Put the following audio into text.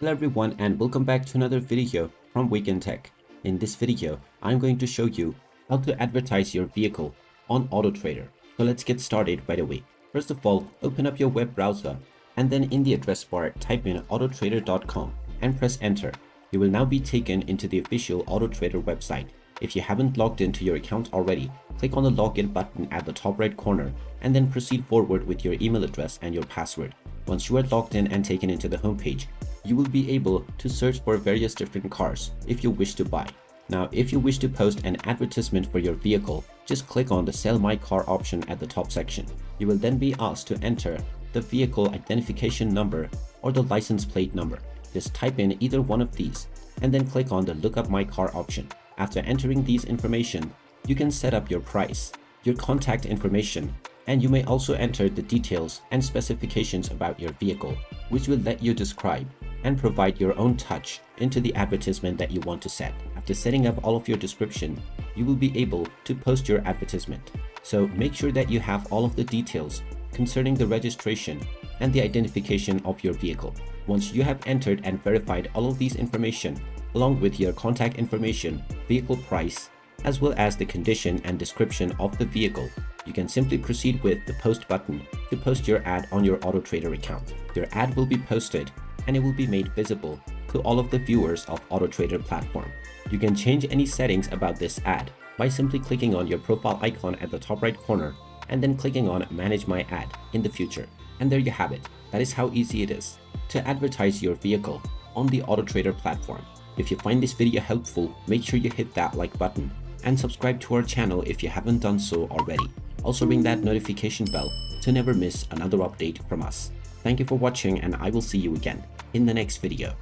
Hello everyone and welcome back to another video from Wake&Tech. In this video, I'm going to show you how to advertise your vehicle on Autotrader. So let's get started right away. First of all, open up your web browser and then in the address bar type in autotrader.com and press enter. You will now be taken into the official Autotrader website. If you haven't logged into your account already, click on the login button at the top right corner and then proceed forward with your email address and your password. Once you are logged in and taken into the homepage, you will be able to search for various different cars if you wish to buy. Now, if you wish to post an advertisement for your vehicle, just click on the Sell My Car option at the top section. You will then be asked to enter the vehicle identification number or the license plate number. Just type in either one of these and then click on the Look Up My Car option. After entering these information, you can set up your price, your contact information, and you may also enter the details and specifications about your vehicle, which will let you describe and provide your own touch into the advertisement that you want to set. After setting up all of your description, you will be able to post your advertisement. So make sure that you have all of the details concerning the registration and the identification of your vehicle. Once you have entered and verified all of these information, along with your contact information, vehicle price, as well as the condition and description of the vehicle, you can simply proceed with the post button to post your ad on your Autotrader account. Your ad will be posted and it will be made visible to all of the viewers of Autotrader platform. You can change any settings about this ad by simply clicking on your profile icon at the top right corner and then clicking on Manage My Ad in the future. And there you have it. That is how easy it is to advertise your vehicle on the Autotrader platform. If you find this video helpful, make sure you hit that like button and subscribe to our channel if you haven't done so already. Also ring that notification bell to never miss another update from us. Thank you for watching and I will see you again in the next video.